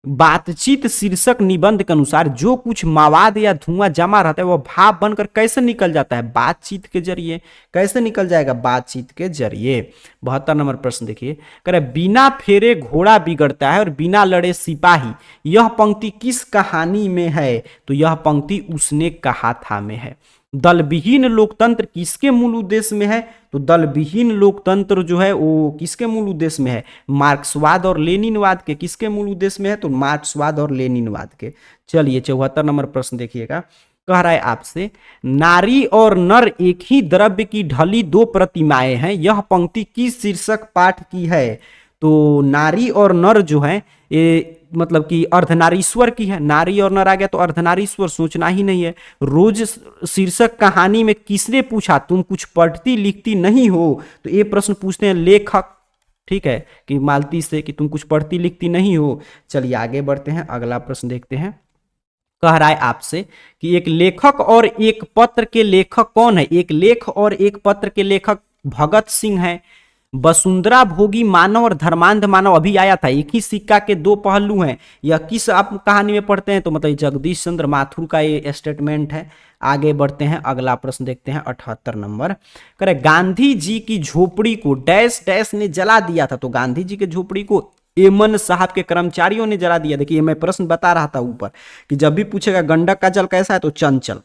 बातचीत शीर्षक निबंध के अनुसार जो कुछ मवाद या धुआं जमा रहता है वह भाप बनकर कैसे निकल जाता है? बातचीत के जरिए। कैसे निकल जाएगा? बातचीत के जरिए। 72 नंबर प्रश्न देखिए, करे बिना फेरे घोड़ा बिगड़ता है और बिना लड़े सिपाही, यह पंक्ति किस कहानी में है? तो यह पंक्ति उसने कहा था में है। दलविहीन लोकतंत्र किसके मूल उद्देश्य में है? तो दलविहीन लोकतंत्र जो है वो किसके मूल उद्देश्य में है? मार्क्सवाद और लेनिनवाद के। किसके मूल उद्देश्य में है? तो मार्क्सवाद और लेनिनवाद के। चलिए 74 नंबर प्रश्न देखिएगा, कह रहा है आपसे, नारी और नर एक ही द्रव्य की ढली 2 प्रतिमाएं हैं, यह पंक्ति किस शीर्षक पाठ की है? तो नारी और नर जो है ये मतलब कि अर्धनारीश्वर की है। नारी और नर आ गया तो अर्धनारीश्वर, सोचना ही नहीं है। रोज शीर्षक कहानी में किसने पूछा तुम कुछ पढ़ती लिखती नहीं हो? तो ये प्रश्न पूछते हैं लेखक, ठीक है, कि मालती से कि तुम कुछ पढ़ती लिखती नहीं हो। चलिए आगे बढ़ते हैं, अगला प्रश्न देखते हैं। कह रहा है आपसे कि एक लेखक और एक पत्र के लेखक कौन है? एक लेख और एक पत्र के लेखक भगत सिंह है। वसुंधरा भोगी मानव और धर्मांध मानव अभी आया था, एक ही सिक्का के 2 पहलू हैं। यह किस आप कहानी में पढ़ते हैं? तो मतलब जगदीश चंद्र माथुर का ये स्टेटमेंट है। आगे बढ़ते हैं, अगला प्रश्न देखते हैं 78 नंबर, करे गांधी जी की झोपड़ी को डैश डैश ने जला दिया था। तो गांधी जी के झोपड़ी को एमन साहब के कर्मचारियों ने जला दिया। देखिए मैं प्रश्न बता रहा था ऊपर कि जब भी पूछेगा गंडक का जल कैसा है तो चंचल,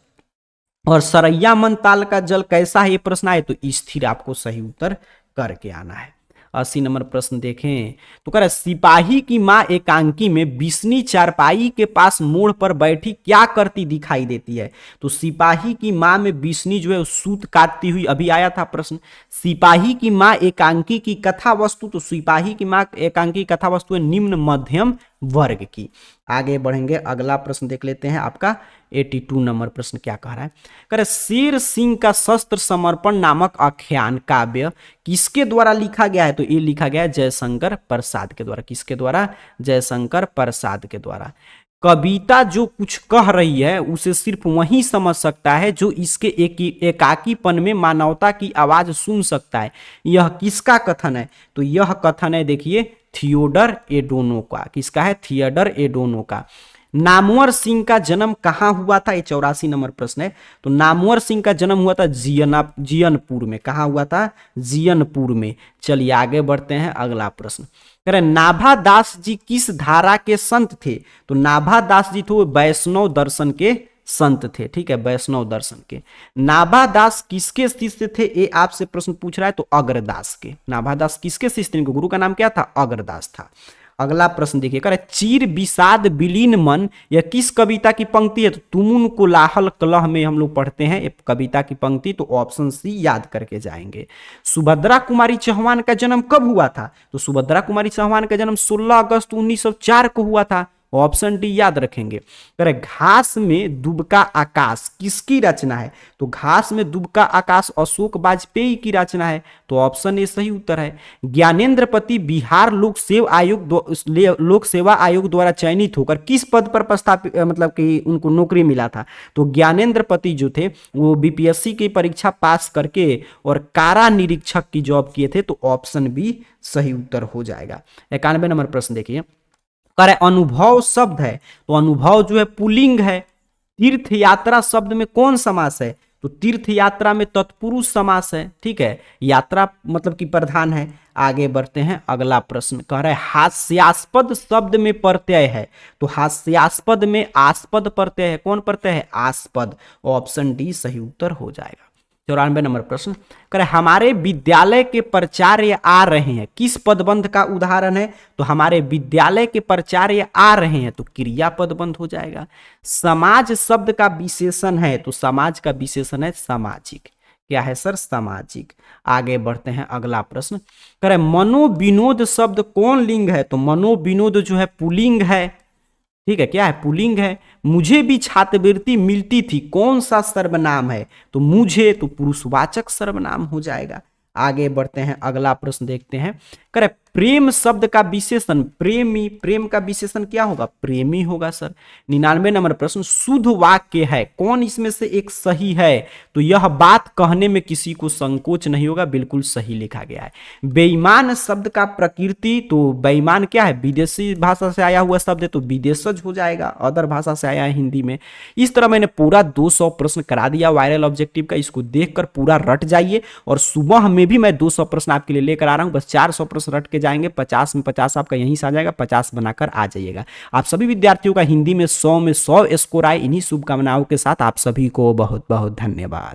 और सरैया मन ताल का जल कैसा है ये प्रश्न आए तो स्थिर, आपको सही उत्तर करके आना है। 80 नंबर प्रश्न देखें तो कह रहा है सिपाही की मां एकांकी में बिस्नी चारपाई के पास मोड़ पर बैठी क्या करती दिखाई देती है? तो सिपाही की मां में बिस्नी जो है सूत काटती हुई, अभी आया था प्रश्न। सिपाही की मां एकांकी की कथा वस्तु, तो सिपाही की मां एकांकी कथा वस्तु है निम्न मध्यम वर्ग की। आगे बढ़ेंगे, अगला प्रश्न देख लेते हैं आपका 82 नंबर प्रश्न क्या कह रहा है, कह रहे शेर सिंह का शस्त्र समर्पण नामक आख्यान काव्य किसके द्वारा लिखा गया है? तो ये लिखा गया है जयशंकर प्रसाद के द्वारा। किसके द्वारा? जयशंकर प्रसाद के द्वारा। कविता जो कुछ कह रही है उसे सिर्फ वही समझ सकता है जो इसके एकाकीपन में मानवता की आवाज सुन सकता है। यह किसका कथन है? तो यह कथन है देखिए थियोडर एडोनो का। किसका है? थियोडर एडोनो का। नामवर सिंह का जन्म कहाँ हुआ था? ये 84 नंबर प्रश्न है। तो नामवर सिंह का जन्म हुआ था जियनपुर में। कहाँ हुआ था? जियनपुर में। चलिए आगे बढ़ते हैं, अगला प्रश्न कह रहे नाभा दास जी किस धारा के संत थे? तो नाभा दास जी तो वैष्णव दर्शन के संत थे, ठीक है, वैष्णव दर्शन के। नाभा दास किसके शिष्य थे? ये आपसे प्रश्न पूछ रहा है, तो अग्रदास के। नाभा दास किसके शिष्य थे? गुरु का नाम क्या था? अग्रदास था। अगला प्रश्न देखिए, कह रहे चीर विषाद विलीन मन, यह किस कविता की पंक्ति है? तो तुमुन कोलाहल कलह में हम लोग पढ़ते हैं ये कविता की पंक्ति, तो ऑप्शन सी याद करके जाएंगे। सुभद्रा कुमारी चौहान का जन्म कब हुआ था? तो सुभद्रा कुमारी चौहान का जन्म 16 अगस्त 1904 को हुआ था। ऑप्शन डी याद रखेंगे। कह रहे घास में दुबका आकाश किसकी रचना है? तो घास में दुबका आकाश अशोक वाजपेयी की रचना है, तो ऑप्शन ए सही उत्तर है। ज्ञानेंद्र पति बिहार लोक सेवा आयोग द्वारा चयनित होकर किस पद पर प्रस्थापित मतलब कि उनको नौकरी मिला था? तो ज्ञानेंद्र पति जो थे वो बीपीएससी की परीक्षा पास करके और कारा निरीक्षक की जॉब किए थे, तो ऑप्शन बी सही उत्तर हो जाएगा। 91 नंबर प्रश्न देखिए, कह रहे अनुभव शब्द है, तो अनुभव जो है पुल्लिंग है। तीर्थ यात्रा शब्द में कौन समास है? तो तीर्थ यात्रा में तत्पुरुष समास है, ठीक है, यात्रा मतलब कि प्रधान है। आगे बढ़ते हैं, अगला प्रश्न कह रहा है हास्यास्पद शब्द में प्रत्यय है, तो हास्यास्पद में आस्पद प्रत्यय है, कौन प्रत्यय है, आस्पद। ऑप्शन डी सही उत्तर हो जाएगा। 94 नंबर प्रश्न कह रहे हमारे विद्यालय के प्राचार्य आ रहे हैं, किस पदबंध का उदाहरण है, तो हमारे विद्यालय के प्राचार्य आ रहे हैं, तो क्रिया पदबंध हो जाएगा। समाज शब्द का विशेषण है, तो समाज का विशेषण है सामाजिक। क्या है सर, सामाजिक। आगे बढ़ते हैं, अगला प्रश्न कह रहे मनोविनोद शब्द कौन लिंग है, तो मनोविनोद जो है पुल्लिंग है, ठीक है, क्या है, पुल्लिंग है। मुझे भी छात्रवृत्ति मिलती थी, कौन सा सर्वनाम है, तो मुझे, तो पुरुषवाचक सर्वनाम हो जाएगा। आगे बढ़ते हैं, अगला प्रश्न देखते हैं। करे प्रेम शब्द का विशेषण प्रेमी, प्रेम का विशेषण क्या होगा, प्रेमी होगा सर। 99 नंबर प्रश्न शुद्ध वाक्य है, कौन इसमें से एक सही है, तो यह बात कहने में किसी को संकोच नहीं होगा, बिल्कुल सही लिखा गया है। बेईमान शब्द का प्रकृति, तो बेईमान क्या है, विदेशी भाषा से आया हुआ शब्द है, तो विदेशज हो जाएगा, अदर भाषा से आया है हिंदी में। इस तरह मैंने पूरा 200 प्रश्न करा दिया वायरल ऑब्जेक्टिव का, इसको देखकर पूरा रट जाइए। और सुबह में भी मैं 200 प्रश्न आपके लिए लेकर आ रहा हूं, बस 400 प्रश्न रट के जाएंगे, 50 में 50 आपका यहीं से आ जाएगा, 50 बनाकर आ जाइएगा। आप सभी विद्यार्थियों का हिंदी में 100 में 100 स्कोर आए, इन्हीं शुभकामनाओं के साथ आप सभी को बहुत बहुत धन्यवाद।